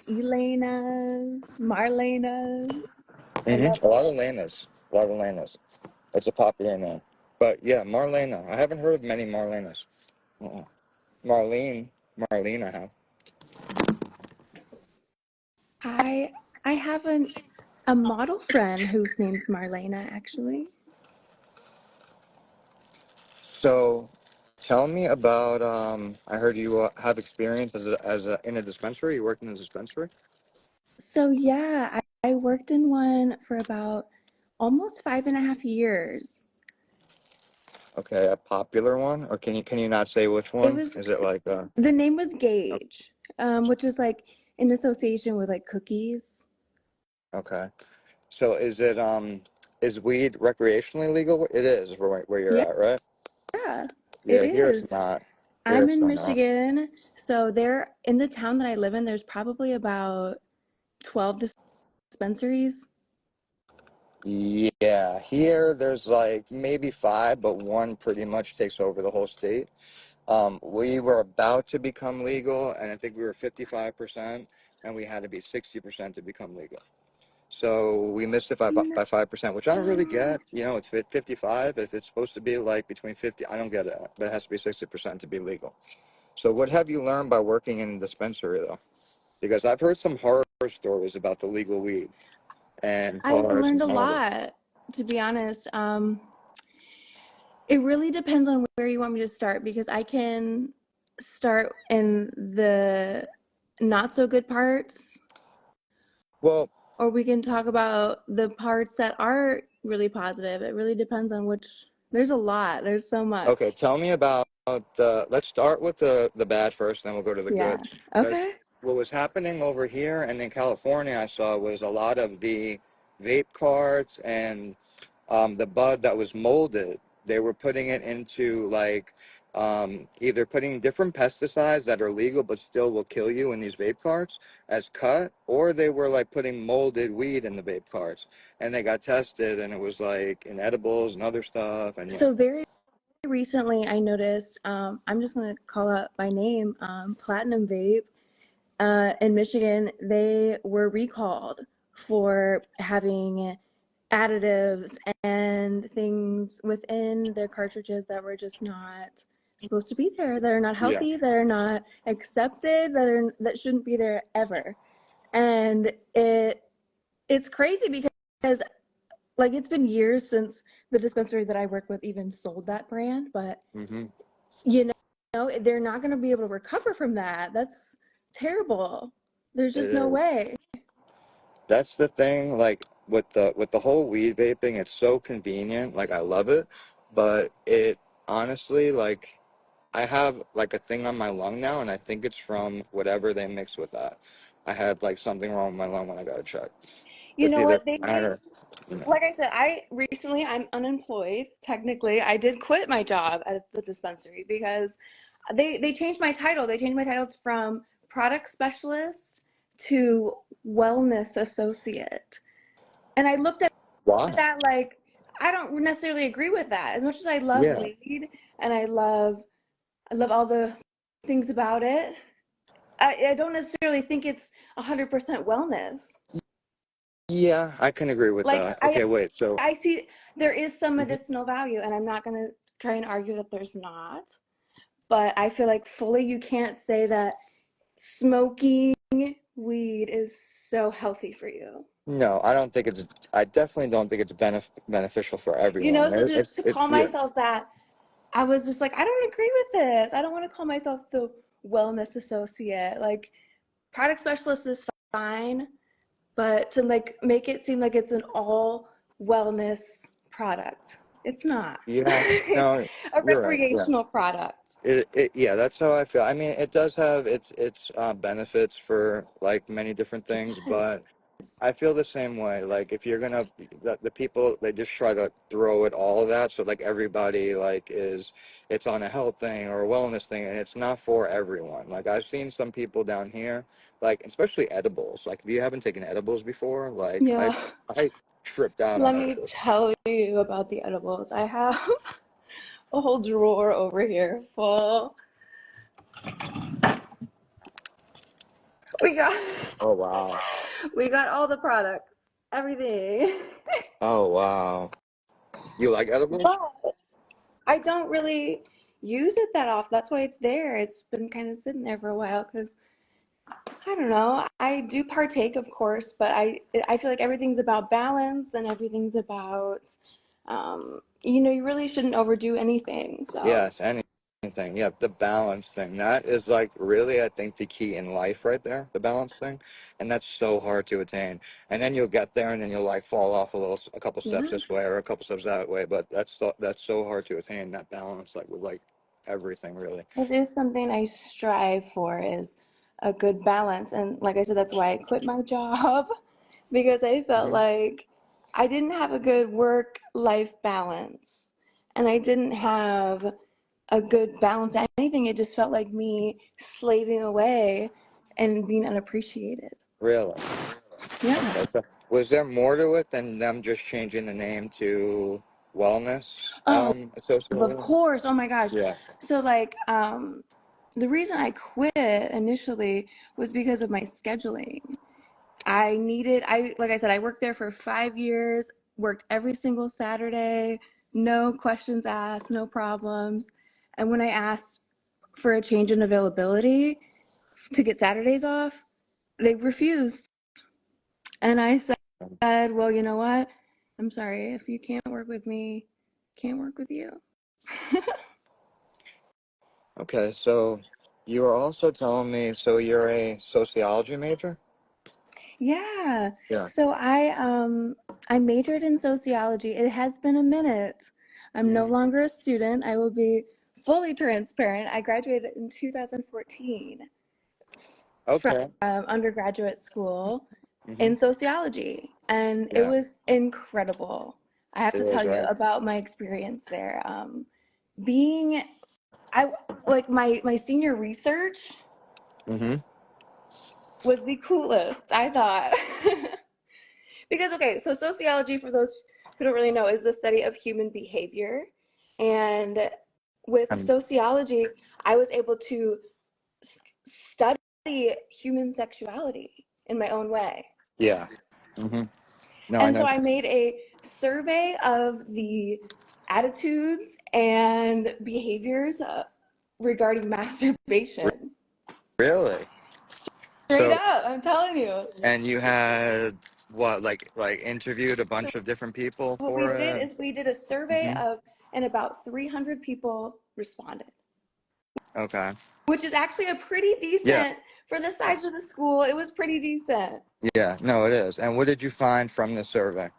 Elena's, Marlaynaa's. I love A lot of Lanas. A lot of Lanas. It's a popular name. But yeah, Marlaynaa. I haven't heard of many Marleynas. Uh-uh. Marlene, I have. I have a model friend whose name's Marlaynaa actually. So, tell me about. I heard you have experience in a dispensary. You worked in a dispensary. So yeah, I worked in one for about almost 5.5 years. Okay, a popular one, or can you not say which It one? was Is it like the name was o- Gage, which is like in association with like cookies. okay? So is weed recreationally legal? It is where you're Yeah, at, right? it Yeah, here it's is. not. Here I'm it's in still not. Michigan, so there in the town that I live in, there's probably about 12 dispensaries. Yeah, here there's like maybe five, but one pretty much takes over the whole state. We were about to become legal, and I think we were 55%, and we had to be 60% to become legal. So we missed it by 5%, which I don't really No. get. You know, it's 55. If it's supposed to be like between 50, I don't get it. But it has to be 60% to be legal. So what have you learned by working in a dispensary, though? Because I've heard some horror stories about the legal weed and I cars learned and a all that. lot, to be honest. It really depends on where you want me to start because I can start in the not so good parts, Well, or we can talk about the parts that are really positive. It really depends on which, there's a lot, there's so okay, much. tell me about let's start with the bad first, then we'll go to the good. Yeah. Because Okay. what was happening over here and in California, I saw was a lot of the vape carts and the bud that was molded. They were putting it into like either putting different pesticides that are legal but still will kill you in these vape carts as cut, or they were like putting molded weed in the vape carts, and they got tested, and it was like in edibles and other stuff, and yeah. So very recently I noticed, I'm just going to call out by name, Platinum Vape in Michigan, they were recalled for having additives and things within their cartridges that were just not supposed to be there, that are not Yeah. healthy, that are not accepted, that shouldn't be there ever. And it's crazy because like it's been years since the dispensary that I work with even sold that brand, but hmm you they're not going to be able to recover from that. That's terrible. There's It just no is. way. That's the thing. Like with the whole weed vaping, it's so convenient. Like I love it, but it honestly like I have like a thing on my lung now, and I think it's from whatever they mix with that. I had like something wrong with my lung when I got it checked. You It's know either what? They matter, you know. like I said, I'm unemployed. Technically, I did quit my job at the dispensary because they changed my title. They changed my title from product specialist to wellness associate. And I looked at Why? that like I don't necessarily agree with that. As much as I love Yeah. weed and I love all the things about it, I don't necessarily think it's 100% wellness. Yeah, I can agree with Like that. Okay, wait. So, I see there is some mhm. medicinal value, and I'm not going to try and argue that there's not. But I feel like fully you can't say that smoking weed is so healthy for you. No, I don't think it's. I definitely don't think it's beneficial for everyone. So to It's call yeah. myself that, I was just like, I don't agree with this. I don't want to call myself the wellness associate. Like, product specialist is fine, but to like make it seem like it's an all wellness product, it's not. Yeah, It's no, a you're right. Yeah, recreational product. yeah, that's how I feel. I mean, it does have its benefits for like many different things, but Yes. I feel the same way. Like if you're gonna, the people they just try to throw it all of that, so like everybody like it's on a health thing or a wellness thing, and it's not for everyone. Like I've seen some people down here, like especially edibles. Like if you haven't taken edibles before, like I Yeah. I tripped out Let on me edibles. tell you about the edibles. I have a whole drawer over here full We got Oh wow. we got all the products, everything. Oh wow. You like edibles? But I don't really use it that often. That's why it's there. It's been kind of sitting there for a while because I don't know. I do partake, of course, but I feel like everything's about balance and everything's about you really shouldn't overdo anything. So Yes, anything. Yeah, the balance thing. That is like really, I think, the key in life right there, the balance thing. And that's so hard to attain. And then you'll get there and then you'll like fall off a couple steps yeah, this way or a couple steps that way. But that's so hard to attain, that balance, like with like everything really. it is something I strive for is a good balance. And like I said, that's why I quit my job because I felt Hmm. like I didn't have a good work-life balance. And I didn't have a good balance to anything. It just felt like me slaving away and being unappreciated. Really. Yeah. Okay. So was there more to it than them just changing the name to Wellness Oh, of Associated? course. Oh my gosh. Yeah. So like the reason I quit initially was because of my scheduling. I like I said, I worked there for 5 years, worked every single Saturday, no questions asked, no problems. And when I asked for a change in availability to get Saturdays off, they refused. And I said, well, you know what? I'm sorry. If you can't work with me, can't work with you. Okay, so you were also telling me, so you're a sociology major? Yeah. Yeah. So I majored in sociology. It has been a minute. I'm no Hmm. longer a student. I will be fully transparent. I graduated in 2014 from Okay. undergraduate school Hmm. in sociology, and it Yeah, was incredible. I have it to is, tell you right? about my experience there. Being I like my senior research Hmm. was the coolest, I thought. Because, okay, so sociology, for those who don't really know, is the study of human behavior. And with And sociology, I was able to study human sexuality in my own way. yeah. Hmm. No, I And so know. I made a survey of the attitudes and behaviors regarding masturbation. Really? Straight So, up, I'm telling you. and you had what, like interviewed a So bunch of different people what we for did it? is we did a survey Hmm. of, and about 300 people responded, Okay. which is actually a pretty Yeah. decent for the size of the school. It was pretty decent. Yeah. No, it is. And what did you find from the survey?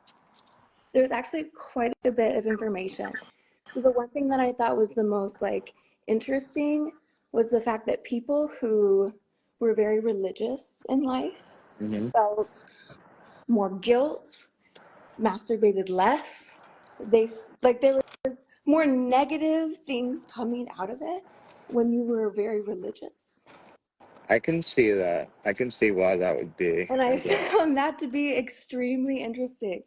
There's actually quite a bit of information. So the one thing that I thought was the most like interesting was the fact that people who were very religious in life Hmm. felt more guilt, masturbated less. They like there was more negative things coming out of it when you were very religious. I can see that. I can see why that would be. And I And found that to be extremely interesting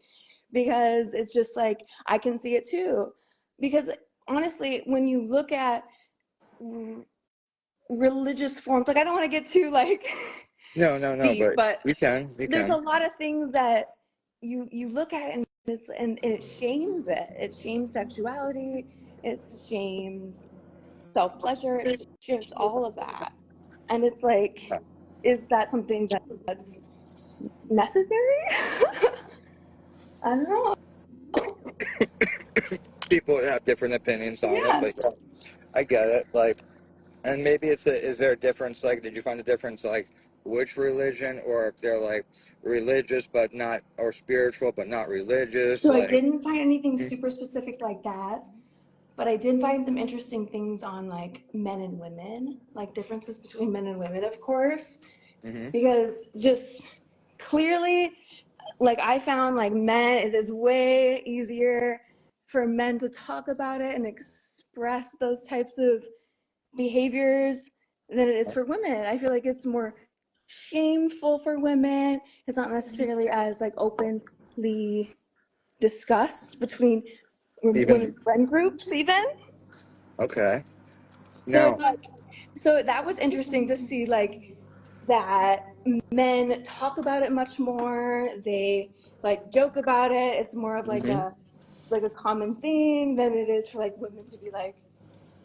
because it's just like I can see it too. Because honestly, when you look at religious forms, like I don't want to get too like no, no, no, deep, but but you can. You there's a can. lot of things that you look at and and it shames it. It shames sexuality, it shames self-pleasure, it shames all of that. And it's like, is that something that's necessary? I don't know. People have different opinions on it, Yeah. but yeah, I get it. Like, and maybe is there a difference? Like, did you find a difference, like, which religion, or if they're like religious but not, or spiritual but not religious? So I Like, didn't find anything mm-hmm. super specific like that, but I did find some interesting things on like men and women, like differences between men and women, of course, Mm-hmm. because just clearly, like I found like men, it is way easier for men to talk about it and express those types of behaviors than it is for women. I feel like it's more shameful for women. It's not necessarily as like openly discussed between women Even friend groups even. okay. So Now, it's like so that was interesting to see like that men talk about it much more. They like joke about it. It's more of Hmm. like a common thing than it is for like women to be like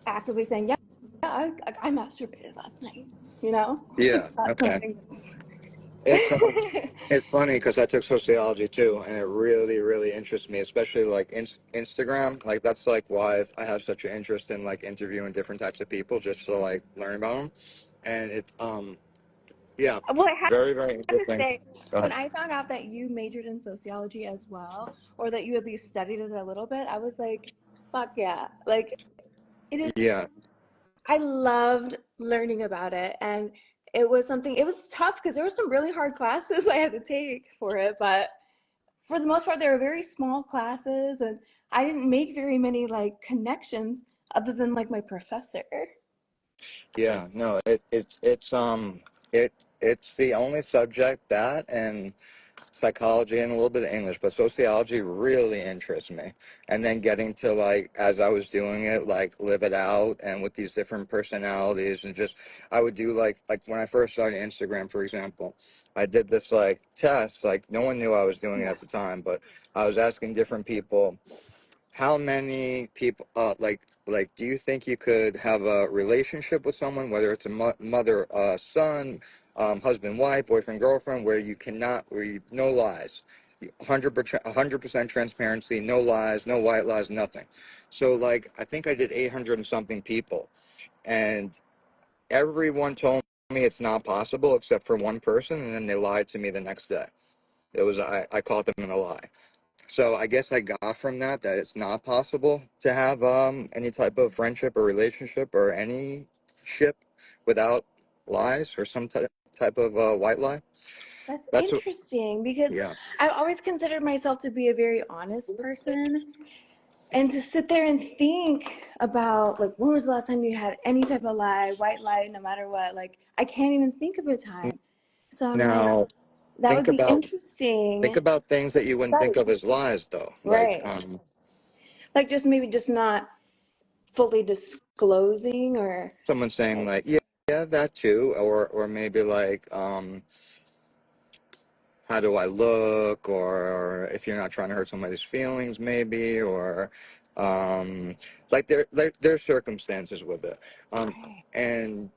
actively saying, yeah, I masturbated last night. You know, Yeah. it's not Okay. something It's that's it's funny because I took sociology too, and it really, really interests me, especially like Instagram. Like that's like why I have such an interest in like interviewing different types of people just to like learn about them. And it, yeah, well, I very, very have to interesting. say, Go when ahead. I found out that you majored in sociology as well, or that you at least studied it a little bit, I was like, fuck yeah. Like, it is, Yeah, I loved learning about it. And it was something, it was tough because there were some really hard classes I had to take for it. But for the most part, they were very small classes. And I didn't make very many like connections other than like my professor. yeah, no, it it's the only subject that and psychology and a little bit of English, but sociology really interests me. And then getting to like, as I was doing it, like live it out and with these different personalities and just, I would do like when I first started Instagram, for example, I did this like test, like no one knew I was doing it Yeah. at the time, but I was asking different people how many people do you think you could have a relationship with someone, whether it's a mother, son, husband, wife, boyfriend, girlfriend, where you cannot, where you no lies, 100% transparency, no lies, no white lies, nothing. So like I think I did 800 and something people, and everyone told me it's not possible except for one person, and then they lied to me the next day. It was I caught them in a lie. So I guess I got from that that it's not possible to have any type of friendship or relationship or any ship without lies or some type of white lie. That's That's what. interesting because Yeah. I've always considered myself to be a very honest person. And to sit there and think about like when was the last time you had any type of lie, white lie, no matter what, like I can't even think of a time. So I'm like, Now that would think be about think interesting about things that to you wouldn't think study. of as lies though, like Right. Like just maybe just not fully disclosing or someone saying like, like yeah that too, or maybe like how do I look, or if you're not trying to hurt somebody's feelings, maybe, or like there's circumstances with it, right. and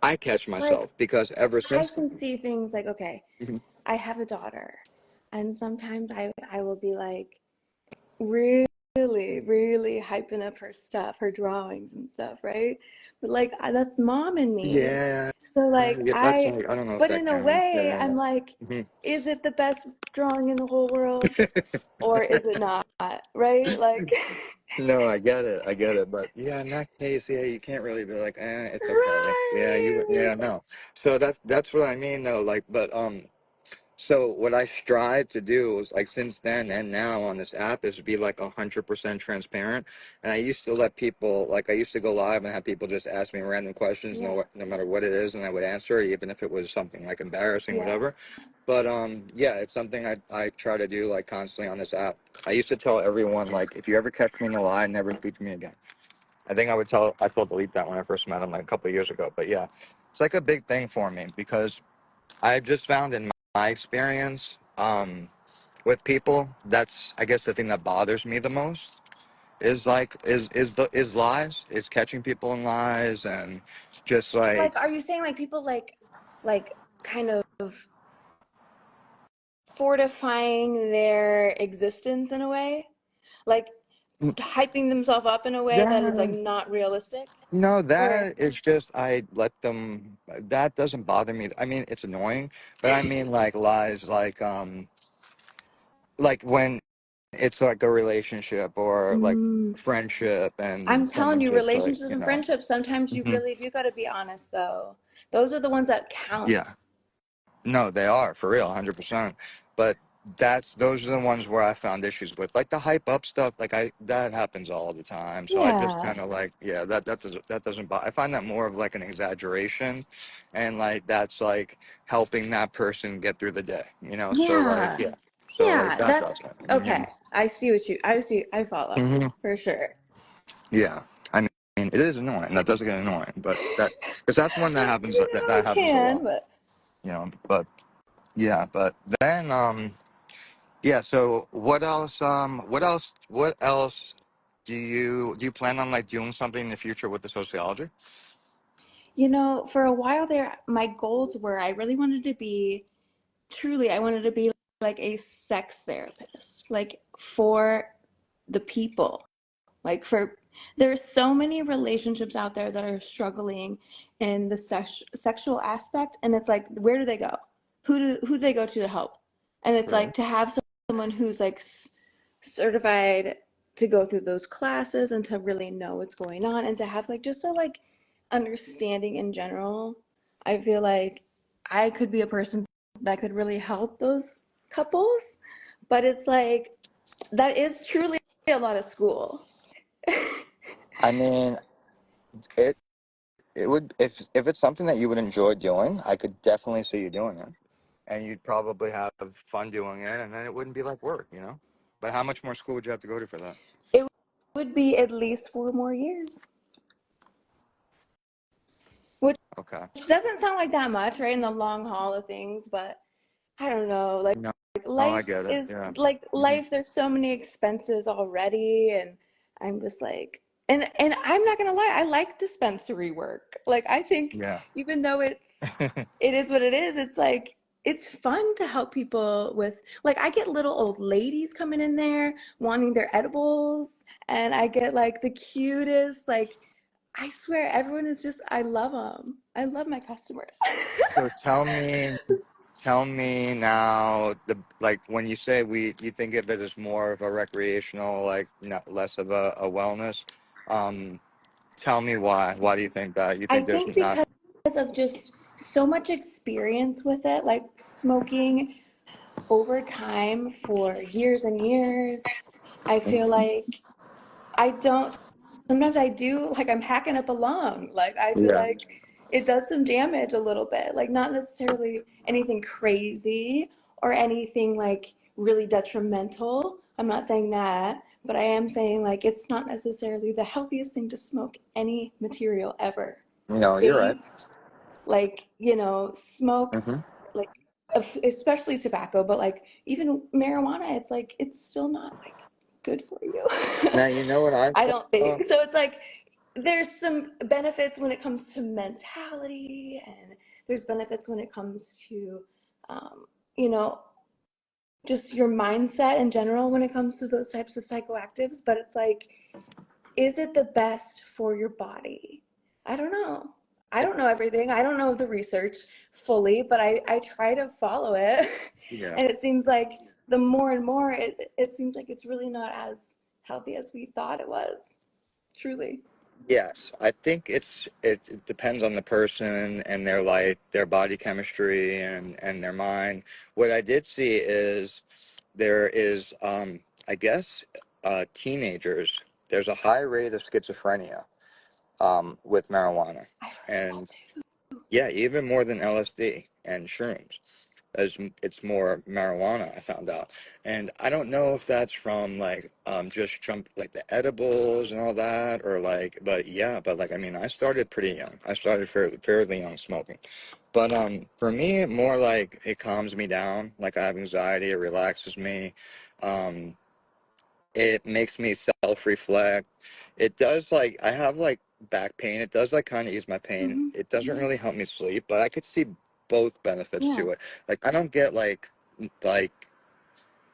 I catch Like myself because ever I since. can see things like, okay, Mhm. I have a daughter. And sometimes I will be like, really, really hyping up her stuff, her drawings and stuff, right? But like that's mom in me. Yeah, So like yeah, that's like I don't know if but that in a counts. way, I'm like, Mhm. is it the best drawing in the whole world or is it not? Right? Like, No, I get it, but yeah, in that case, yeah, you can't really be like, it's okay. Yeah, right. no. So that's what I mean, though. Like, but so what I strive to do is like since then and now on this app is be like 100% transparent. And I used to let people like I used to go live and have people just ask me random questions, Yeah. no matter what it is, and I would answer it, even if it was something like embarrassing, Yeah. whatever. But yeah, it's something I try to do like constantly on this app. I used to tell everyone like if you ever catch me in a lie, never speak to me again. I think I told delete that when I first met him like a couple of years ago. But yeah, it's like a big thing for me because I just found in my experience with people, that's I guess the thing that bothers me the most is like is lies, is catching people in lies and just like Like, are you saying like people like kind of fortifying their existence in a way? Like hyping themselves up in a way that is like that not realistic? no, Or that is just I let them. That doesn't bother me. I mean, it's annoying, but I mean like lies, like when it's like a relationship or like mm, friendship, I'm and telling someone you, just like relationships and friendships, sometimes you hmm really do got to be honest though. Those are the ones that yeah, count. no, they are for real, 100%. But those are the ones where I found issues with, like the hype up stuff. Like that happens all the time. So I just Yeah. kind of like, yeah, that doesn't. I find that more of like an exaggeration, and like that's like helping that person get through the day. So like Yeah. yeah, so like Yeah, that that's doesn't. okay. I follow Hmm. for sure. Yeah, I mean it is annoying. That does get annoying, but that because that's one that happens You know, that it happens a can, lot. but. you know. But yeah, but then yeah. So what else do you plan on like doing something in the future with the sociology? You know, for a while there, my goals were I really wanted to be, truly, I wanted to be like a sex therapist, like for the people. Like for there's so many relationships out there that are struggling in the sexual aspect, and it's like, where do they go? Who do they go to help? And it's Right. like to have someone who's like certified to go through those classes and to really know what's going on and to have like just a like understanding in general. I feel like I could be a person that could really help those couples, but it's like that is truly a lot of school. I mean, it it would if it's something that you would enjoy doing, I could definitely see you doing it, and you'd probably have fun doing it, and then it wouldn't be like work, you know. But how much more school would you have to go to for that? It would be at least 4 more years, which Okay. doesn't sound like that much, right, in the long haul of things, but I don't know. Like No, I life get it. is Yeah. like Hmm. life, there's so many expenses already, and I'm just like, and I'm not gonna lie, I like dispensary work. Like I think Yeah. even though it is what it is, it's like it's fun to help people with like I get little old ladies coming in there wanting their edibles, and I get like the cutest like I swear everyone is just I love them. I love my customers. So tell me now, the like when you say you think of it as more of a recreational, like not less of a wellness. Um, Tell me why. Why do you think that? You I think there's think not? because of just so much experience with it, like smoking over time for years and years, I feel like I don't, sometimes I do, like I'm hacking up a lung. Like I feel Yeah. like it does some damage a little bit, like not necessarily anything crazy or anything like really detrimental. I'm not saying that, but I am saying like it's not necessarily the healthiest thing to smoke any material ever. No, you're right. Vape, like smoke Hmm. like especially tobacco, but like even marijuana, it's like it's still not like good for you. Now you know what I've I said don't think though? so. It's like there's some benefits when it comes to mentality, and there's benefits when it comes to um, you know just your mindset in general when it comes to those types of psychoactives, but it's like, is it the best for your body? I don't know. I don't know everything. I don't know the research fully, but I try to follow it. Yeah. And it seems like the more and more, it seems like it's really not as healthy as we thought it was. Truly. Yes, I think it depends on the person and their their body chemistry and their mind. What I did see is there is I guess teenagers, there's a high rate of schizophrenia with marijuana, I've heard that and too. yeah, even more than LSD and shrooms. As it's more marijuana, I found out, and I don't know if that's from like just jump like the edibles and all that, or like, but yeah, but like I mean, I started pretty young. I started fairly young smoking, but for me, more like it calms me down. Like I have anxiety, it relaxes me. Um, it makes me self-reflect. It does like I have like back pain. It does like kind of ease my pain. Hmm. It doesn't Yeah. really help me sleep, but I could see both benefits Yeah. to it. Like I don't get like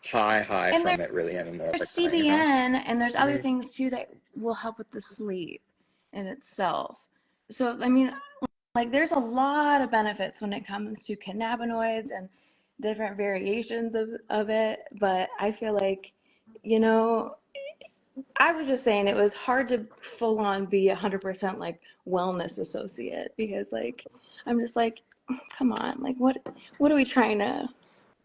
high And from it really anymore. there's Like that, you know? CBN and there's other Mhm. things too that will help with the sleep in itself. So, I mean, like there's a lot of benefits when it comes to cannabinoids and different variations of it, but I feel like, you know, I was just saying it was hard to full on be 100% like wellness associate because like I'm just like come on, like what are we trying to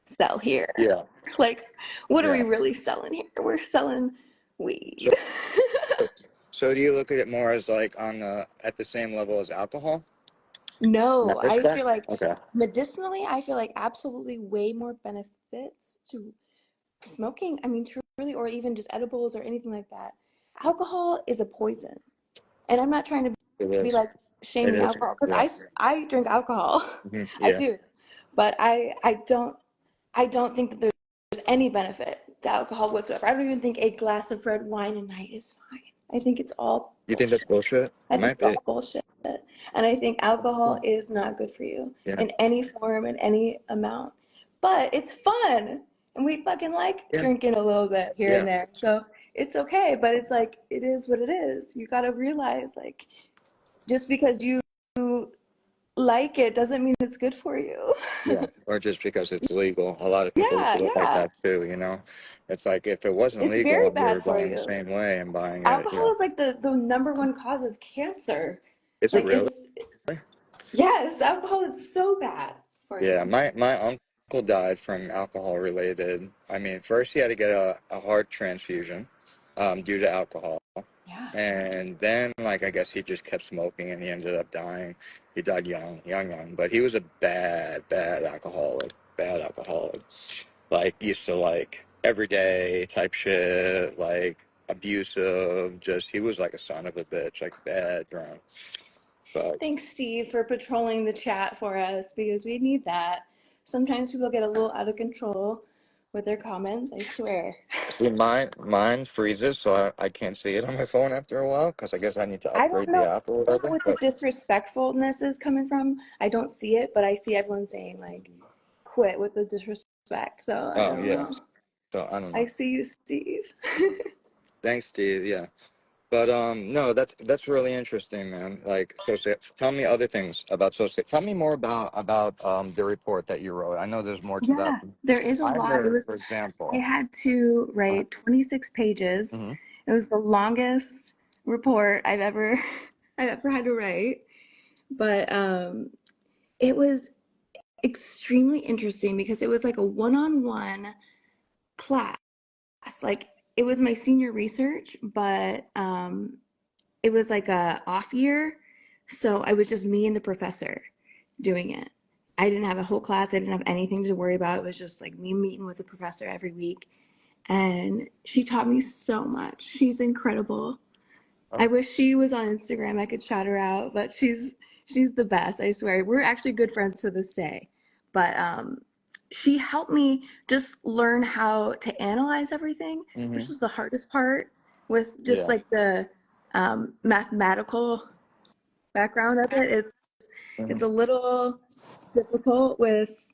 sell here? Yeah, Like what are we yeah. really selling here? We're selling So, weed. so do you look at it more as like on the at the same level as alcohol in No, that I respect? feel like Okay. medicinally, I feel like absolutely way more benefits to smoking. I mean, truly, or even just edibles or anything like that. Alcohol is a poison. And I'm not trying to It be is. like It shaming is. alcohol because Yeah. I drink alcohol. I Yeah. do. But I don't think that there's any benefit to alcohol whatsoever. I don't even think a glass of red wine a night is fine. I think it's all You think that's bullshit. bullshit? I It think might it's all be. bullshit. And I think alcohol is not good for you Yeah. in any form, in any amount. But it's fun. And we fucking like Yeah. drinking a little bit here Yeah. and there. So it's okay. But it's like, it is what it is. You got to realize, like, just because you like it doesn't mean it's good for you. Yeah. Or just because it's legal. A lot of people look Yeah, at it like yeah. that too, you know? It's like if it wasn't It's very legal and we bad were for going the you. same way and buying it, Alcohol yeah. is like the number one cause of cancer. Is it Like really? it's yes, alcohol is so bad for Yeah, you. my uncle died from alcohol related. I mean, first he had to get a heart transfusion due to alcohol. Yeah. And then, like, I guess he just kept smoking and he ended up dying. He died young. But he was a bad alcoholic. Bad alcoholic. Like, used to, like, everyday type shit, like, abusive. Just, he was like a son of a bitch, like, bad drunk. But, Thanks, Steve, for patrolling the chat for us because we need that. Sometimes people get a little out of control with their comments, I swear. see, mine freezes, so I can't see it on my phone after a while, because I guess I need to I don't upgrade the know app or whatever. what the But, disrespectfulness is coming from. I don't see it, but I see everyone saying, like, quit with the disrespect. So I oh, don't yeah. know. So, I don't I know. see you, Steve. Thanks, Steve. Yeah. But no, that's really interesting, man. Like, tell me other things about society. Tell me more about the report that you wrote. I know there's more to that. Yeah, there is a I lot. It heard, was, for I example. had to write 26 pages. Mm-hmm. It was the longest report I've ever I've ever had to write. But it was extremely interesting because it was like a one-on-one class. Like it was my senior research, but it was like a off year. So I was just me and the professor doing it. I didn't have a whole class. I didn't have anything to worry about. It was just like me meeting with the professor every week. And she taught me so much. She's incredible. I wish she was on Instagram. I could shout her out, but she's the best, I swear. We're actually good friends to this day. But she helped me just learn how to analyze everything, Mm-hmm. which is the hardest part with just Yeah. like the mathematical background of it. It's a Mm-hmm. little difficult with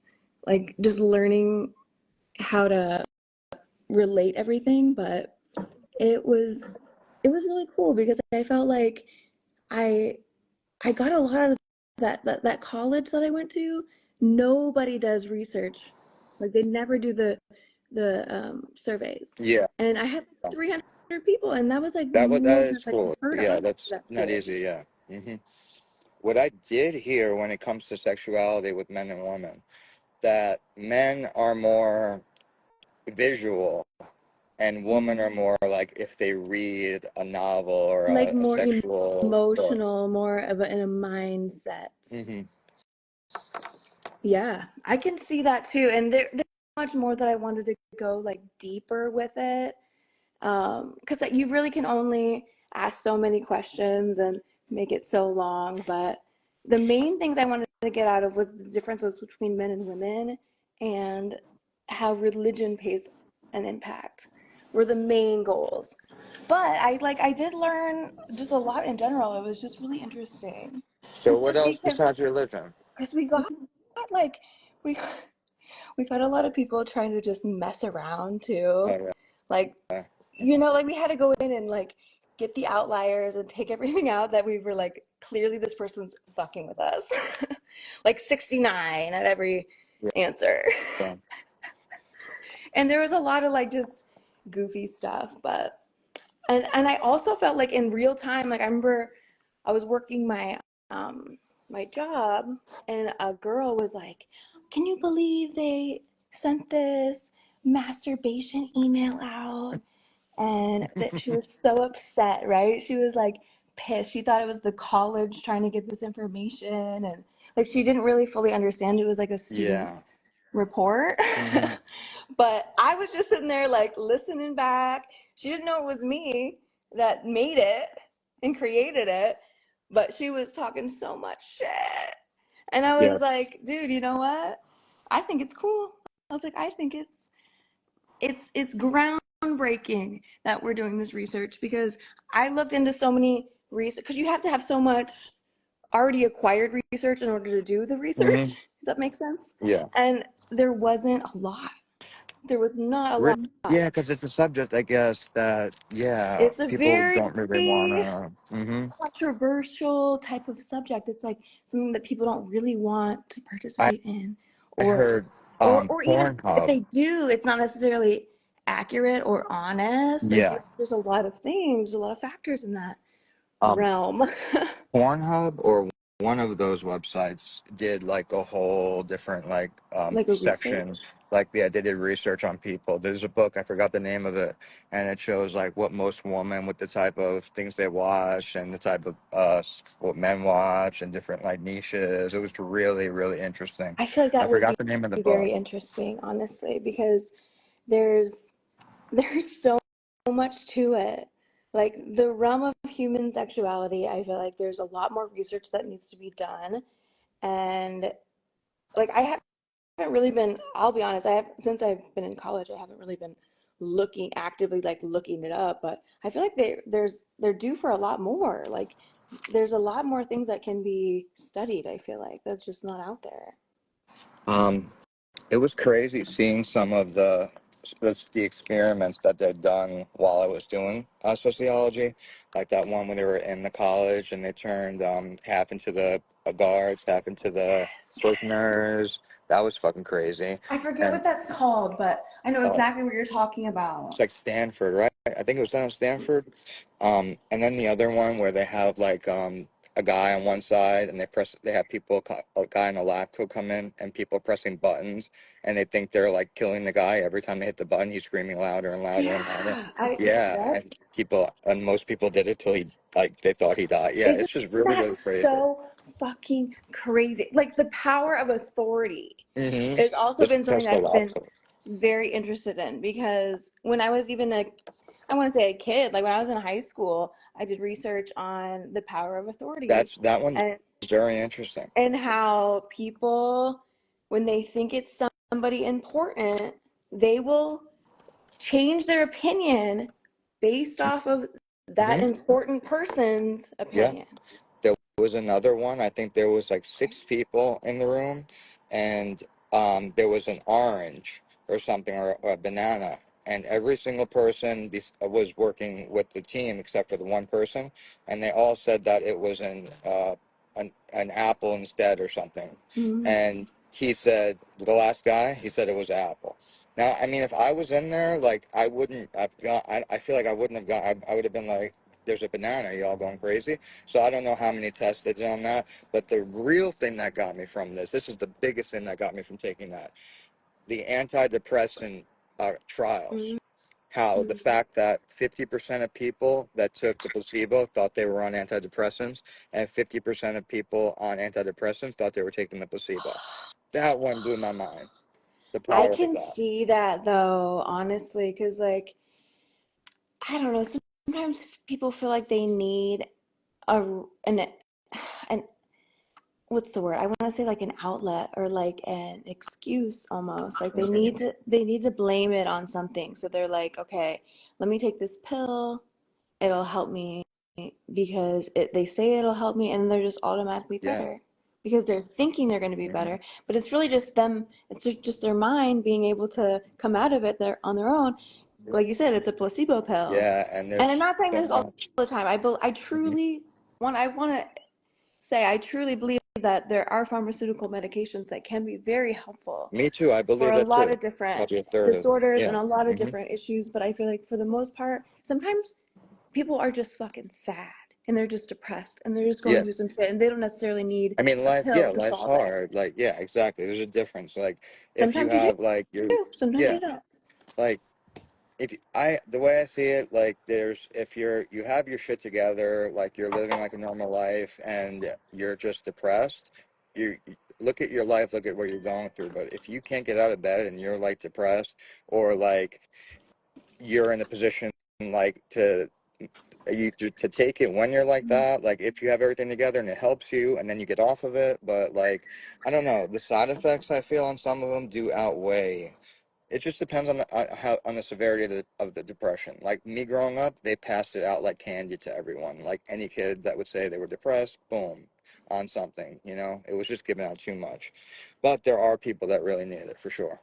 like just learning how to relate everything, but it was it was really cool because I felt like I I got a lot of that college that I went to. Nobody does research, like they never do the surveys, Yeah. and I had like 300 people, and that was like That more than is like cool. unheard Yeah, of that's for that not school. easy. Yeah. Mm-hmm. What I did hear when it comes to sexuality with men and women, that men are more visual and women are more like if they read a novel or Like a more sexual book. emotional, more of in a mindset. Hmm. Yeah, I can see that too. And there's much more that I wanted to go like deeper with it. Because like, you really can only ask so many questions and make it so long. But the main things I wanted to get out of was the differences between men and women and how religion plays an impact were the main goals. But I did learn just a lot in general. It was just really interesting. So what Especially else besides religion? because we got like we we got a lot of people trying to just mess around too. Oh Like, yeah. like we had to go in and like get the outliers and take everything out that we were like, clearly this person's fucking with us. Like 69 at every answer. Yeah. And there was a lot of like just goofy stuff, but and I also felt like in real time, like I remember I was working my job and a girl was like, "Can you believe they sent this masturbation email out?" And that she was so upset, right? She was like pissed. She thought it was the college trying to get this information and like she didn't really fully understand it was like a Yeah. student's report. Hmm. But I was just sitting there like listening back. She didn't know it was me that made it and created it, but she was talking so much shit. And I Yeah. was like, dude, you know what? I think it's cool. I was like, I think it's groundbreaking that we're doing this research because I looked into so many research because you have to have so much already acquired research in order to do the research. Hmm. If that makes sense. Yeah. And there wasn't a lot. There was not a Re- lot. Yeah, because it's a subject, I guess, that, yeah, It's a people very don't really want to. controversial type of subject. It's like something that people don't really want to I, participate in, I or heard or even if Pornhub. they do, it's not necessarily accurate or honest. Like Yeah. there's a lot of things, there's a lot of factors in that Um, realm. Pornhub or one of those websites did like a whole different like Like a section. research. Like, yeah, they did research on people. There's a book, I forgot the name of it, and it shows like what most women, with the type of things they watch and the type of what men watch and different like niches. It was really, really interesting. I feel like I that would forgot be the name of the book. very interesting, honestly, because there's there's so much to it. Like the realm of human sexuality, I feel like there's a lot more research that needs to be done. And like I haven't really been, I'll be honest, I have since I've been in college, I haven't really been looking actively like looking it up, but I feel like they're due for a lot more. Like there's a lot more things that can be studied, I feel like that's just not out there. Um, It was crazy seeing some of the experiments that they'd done while I was doing sociology, like that one when they were in the college and they turned half into the guards, half into the Yes. prisoners. That was fucking crazy. I forget And what that's called, but I know uh, exactly what you're talking it's about. like Stanford, right? I think it was done at Stanford. And then the other one where they have like a guy on one side and they have people, a guy in a lab coat come in and people pressing buttons and they think they're like killing the guy. Every time they hit the button, he's screaming louder and louder and louder. Yeah, I Yeah. yep. And most people did it till they thought he died. Yeah. Isn't It's just really, that really crazy. so fucking crazy? Like the power of authority Mm-hmm. has also Just been something press the I've been laptop. very interested in because when I was even I want to say a kid, like when I was in high school, I did research on the power of authority That one's and very interesting. how people, when they think it's somebody important, they will change their opinion based off of that Mm-hmm. important person's Yeah. opinion. There was another one. I think there was like six people in the room, and there was an orange or something or a banana, and every single person was working with the team except for the one person, and they all said that it was an apple instead or something, Mm-hmm. and he said the last guy he said it was apple. Now, I mean, if I was in there, like, I wouldn't have gone. I feel like I wouldn't have gone. I would have been like, "There's a banana. Are y'all going crazy?" So I don't know how many tests they did on that, but the real thing that got me from this is the biggest thing that got me from taking that, the antidepressant trials. How the fact that 50% of people that took the placebo thought they were on antidepressants, and 50% of people on antidepressants thought they were taking the placebo. That one blew my mind. The I power of can that. see that though, honestly, because like I don't know, sometimes people feel like they need a an what's the word? I want to say like an outlet or like an excuse almost. Like they need to blame it on something. So they're like, okay, let me take this pill. It'll help me because they say it'll help me and they're just automatically Yeah. better because they're thinking they're going to be Mhm. better, but it's really just them, it's just their mind being able to come out of it on their own. Like you said, it's a placebo pill. Yeah, and And I'm there's not saying so this all much. the time. I Mhm. truly want to say I truly believe that there are pharmaceutical medications that can be very helpful Me too. I for believe a that lot too. of different Probably a third of them. disorders Yeah. and a lot of Hmm. different issues, but I feel like for the most part, sometimes people are just fucking sad and they're just depressed and they're just going Yeah. through some shit and they don't necessarily need I mean, a life, pill yeah, to life's solve it. hard. Like, yeah, exactly. There's a difference. Like, if you Sometimes you have, like, do, sometimes yeah, you don't. like, the way I see it, like, if you have your shit together, like, you're living like a normal life and you're just depressed, you look at your life, look at what you're going through. But if you can't get out of bed and you're, like, depressed or, like, you're in a position, like, to to take it when you're like that, like if you have everything together and it helps you and then you get off of it. But like, I don't know, the side effects I feel on some of them do outweigh. It just depends on on the severity of the depression. Like me growing up, they passed it out like candy to everyone. Like any kid that would say they were depressed, boom, on something. You know, it was just given out too much. But there are people that really need it for sure.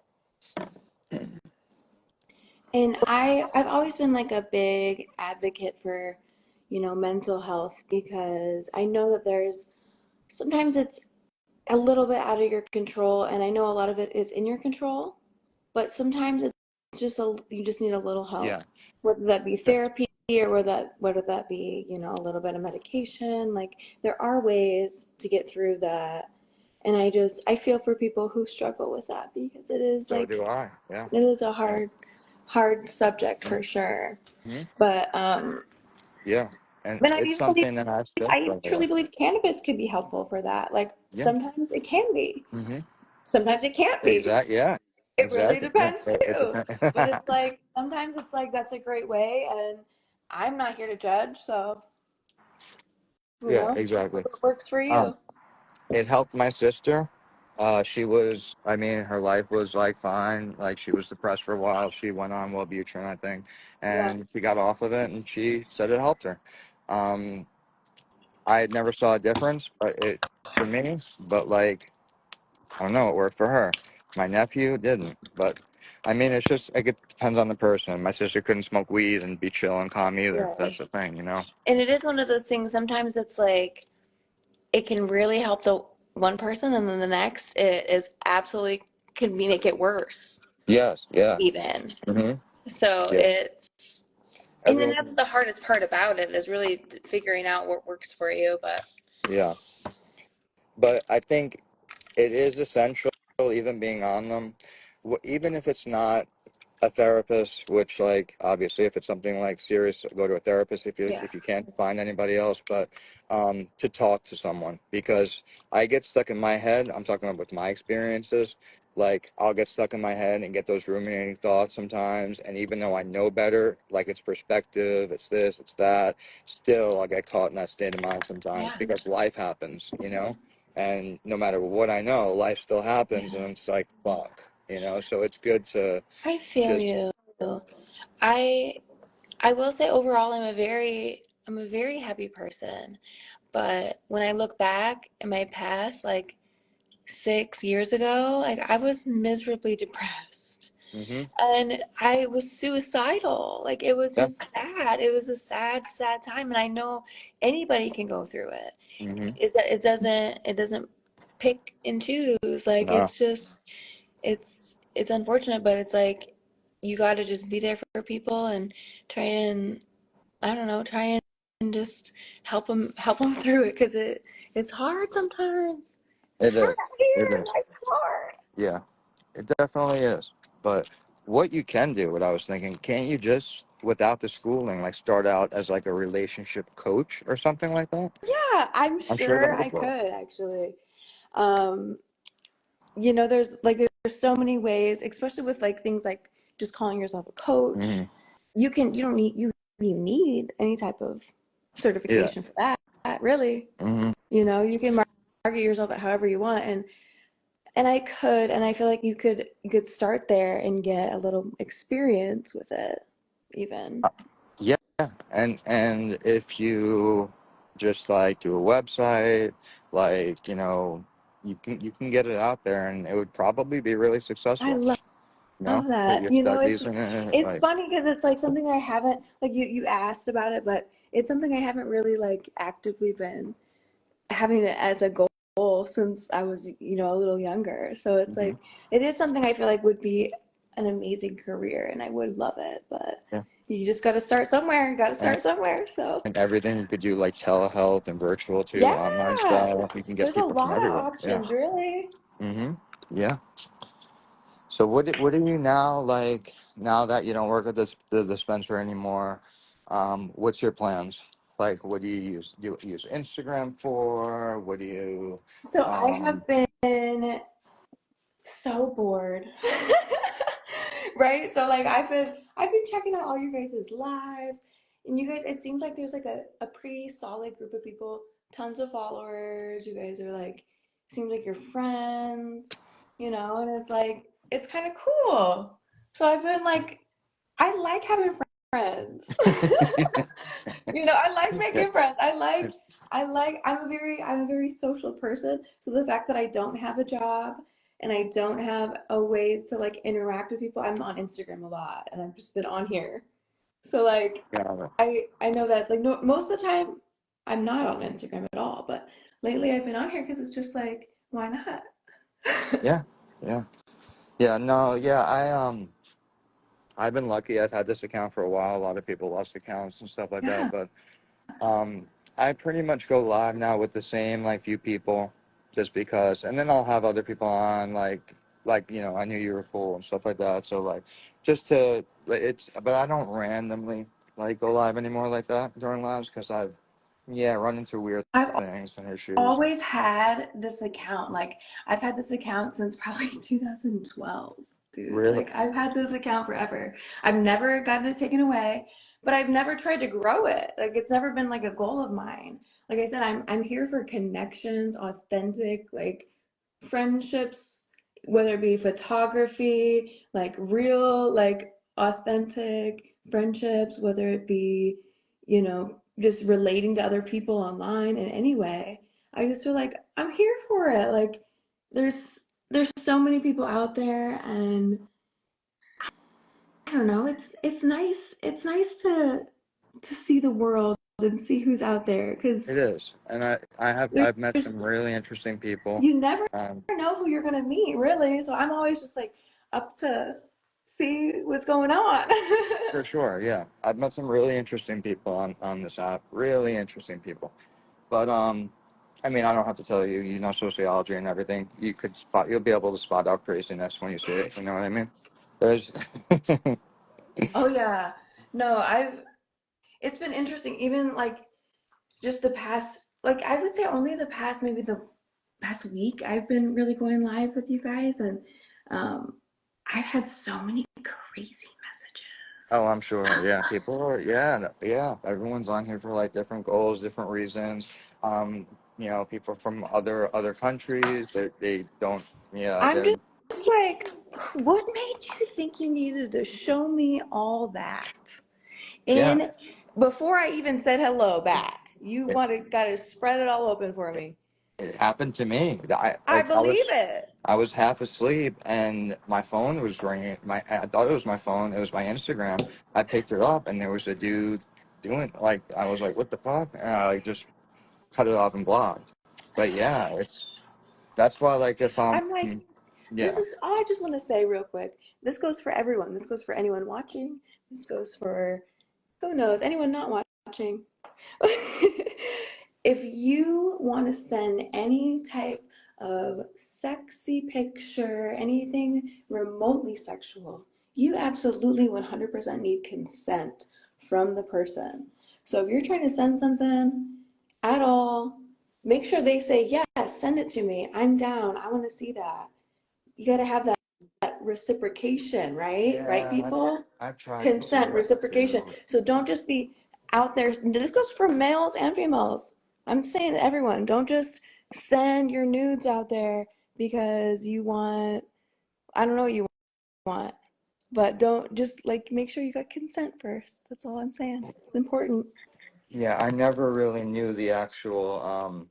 And I've always been like a big advocate for, mental health because I know that there's sometimes it's a little bit out of your control, and I know a lot of it is in your control, but sometimes it's just you just need a little help, Yeah, whether that be that's therapy or whether that be, a little bit of medication. Like there are ways to get through that. And I feel for people who struggle with that because so do I. Yeah. it is a And, hard subject for sure. mhm, But yeah, and but it's something that I still I struggle truly with. believe cannabis could be helpful for that. Like Yeah. sometimes it can be, Hmm. sometimes it can't be. Exactly. Yeah. It really Exactly. Yeah. depends It too. depends. But it's like sometimes it's like that's a great way, and I'm not here to judge. So Yeah. Exactly. what works for Um, you. it helped my sister. I mean, her life was like fine. Like she was depressed for a while. She went on Wellbutrin, I think, Yeah, and she got off of it, and she said it helped her. Um, I never saw a difference, but it for me, but like I don't know, it worked for her. My nephew didn't, but I mean, it's just like it depends on the person. My sister couldn't smoke weed and be chill and calm either. yeah. That's the thing, you know. And it is one of those things. Sometimes it's like it can really help the one person, and then the next it is absolutely can make it worse Yes. Yeah. even. Hmm. So Yeah. it's and then that's Everyone. the hardest part about it is really figuring out what works for you. But Yeah. But I think it is essential, even being on them, even if it's not a therapist, which like obviously if it's something like serious, go to a therapist yeah, if you can't find anybody else, but to talk to someone, because I get stuck in my head. I'm talking about with my experiences. Like I'll get stuck in my head and get those ruminating thoughts sometimes, and even though I know better, like it's perspective, it's this, it's that, still I'll get caught in that state of mind sometimes yeah, because life happens, you know. And no matter what I know, life still happens, yeah. and it's like fuck, you know. So it's good to I feel just you. I I will say overall I'm a very happy person. But when I look back in my past, like 6 years ago, like I was miserably depressed. hmm. And I was suicidal. Like it was Yeah. just sad. It was a sad, sad time. And I know anybody can go through it. Hmm. It doesn't pick and choose. Like No, it's just it's unfortunate, but it's like you got to just be there for people and try and I don't know, try and just help them through it because it's hard sometimes. It's it hard is. out It here. is. Life's hard. Yeah, it definitely is. But what you can do, what I was thinking, can't you just, without the schooling, like start out as like a relationship coach or something like that? Yeah, I'm I'm sure sure that I would work. could actually. Um, there's so many ways, especially with like things like just calling yourself a coach. Hmm. You don't need you need any type of Yeah. certification for that, really. Hmm. You can market yourself at however you want, and I feel like you could start there and get a little experience with it, even. Yeah, and if you just like do a website, like you can get it out there, and it would probably be really I successful. love You know, put that. your It's studies in it, it's like. funny because it's like something I haven't like you asked about it, but it's something I haven't really like actively been having it as a goal since I was, a little younger. So it's Hmm. like it is something I feel like would be an amazing career and I would love it, but Yeah, you just got to start somewhere. Got to and, start somewhere. So, and everything you could do like telehealth and virtual too, online yeah. stuff. You can get There's a people from lot of everywhere. Yeah. options, really. Hmm. Yeah. So what do you now like now that you don't work at the dispensary anymore? What's your plans? Like, what do you use? Do you use Instagram for? What do you? So I Um, have been so bored. Right? So like I've been checking out all your guys' lives And you guys, it seems like there's like a pretty solid group of people, tons of followers. You guys are like, seems like you're friends, and it's like, it's kind of cool. So I've been like, I like having friends. I like making Yes. friends. I'm a very social person. So the fact that I don't have a job and I don't have a ways to like interact with people, I'm on Instagram a lot and I've just been on here. So like Yeah. I know that like no, most of the time I'm not on Instagram at all, but lately I've been on here because it's just like, why not? Yeah. Yeah. Yeah. No. Yeah. I've been lucky. I've had this account for a while. A lot of people lost accounts and stuff like that, Yeah. but I pretty much go live now with the same like few people, just because, and then I'll have other people on like I knew you were cool and stuff like that. So like, just to like, but I don't randomly like go live anymore like that during lives because I've run into weird I've things and issues. always had this account. Like I've had this account since probably 2012, dude. Really, Like I've had this account forever. I've never gotten it taken away, but I've never tried to grow it. Like it's never been like a goal of mine. Like I said, I'm here for connections, authentic, like friendships, whether it be photography, like real, like authentic friendships, whether it be, just relating to other people online in any way. I just feel like I'm here for it. Like there's so many people out there and I don't know, it's nice to see the world and see who's out there it because is, and I've met some there's really interesting people. you never Um, know who you're gonna meet, really. So I'm always just like up to see what's going on. for sure, yeah, I've met some really interesting people on this app. Really interesting people. But I mean, I don't have to tell you. You know sociology and everything. You'll be able to spot out craziness when you see it. You know what I mean? There's, Oh yeah. No, it's been interesting. Even like just the past, like I would say only the past, maybe the past week, I've been really going live with you guys, and um, I've had so many crazy oh, messages. I'm sure. Yeah, people are. Yeah, yeah. Everyone's on here for like different goals, different reasons. Um, people from other countries. They don't. Yeah, I'm they're. just like, what made you think you needed to show me all that? Yeah, And before I even said hello back, you it, got to spread it all open for me. it happened to me. I believe it. I was half asleep and my phone was ringing. I thought it was my phone. It was my Instagram. I picked it up and there was a dude doing like I was like, what the fuck? And I like just cut it off and blocked. But yeah, that's why like if I'm like, this yeah. is all I just want to say real quick. This goes for everyone. This goes for anyone watching. This goes for who knows, anyone not watching. If you want to send any type of sexy picture, anything remotely sexual, you absolutely 100% need consent from the person. So if you're trying to send something at all, make sure they say, yes, send it to me. I'm down. I want to see that. You got to have that reciprocation, right? Right, Yeah, people? I've tried to say Consent, that reciprocation. too. So don't just be out there. This goes for males and females. I'm saying to everyone, don't just send your nudes out there because you want, I don't know what you want, but don't just like make sure you got consent first. That's all I'm saying. It's important. Yeah, I never really knew the actual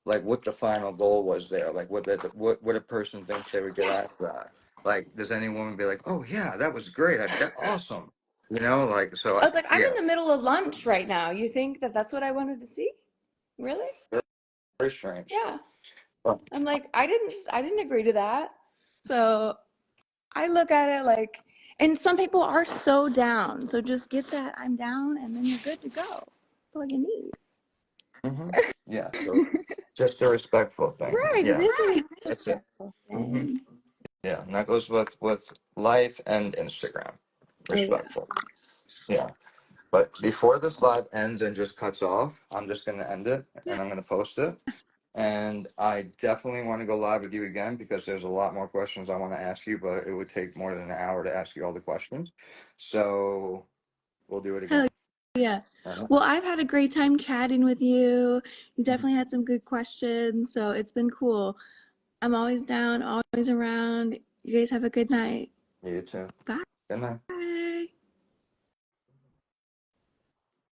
like what the final goal was there. Like what a person thinks they would get Yeah. out of that. Like does any woman be like, "Oh yeah, that was great. That awesome." Like so I was like, I'm in yeah, the middle of lunch right now. You think that that's what I wanted to see? Really? very, very strange. Yeah. But, I'm like, I didn't agree to that. So I look at it like, and some people are so down. So just get that I'm down and then you're good to go. That's all you need. yeah, so just a respectful thing. Right. It Yeah, is a that's it. respectful hmm thing. Yeah, and that goes with life and Instagram. Oh, yeah. Respectful. Yeah. But before this live ends and just cuts off, I'm just going to end it Yeah. and I'm going to post it. And I definitely want to go live with you again because there's a lot more questions I want to ask you, but it would take more than an hour to ask you all the questions. So we'll do it Hell again. Yeah. Uh-huh. Well, I've had a great time chatting with you. You Mhm. definitely had some good questions, so it's been cool. I'm always down, always around. You guys have a good night. You too. Bye. Good night.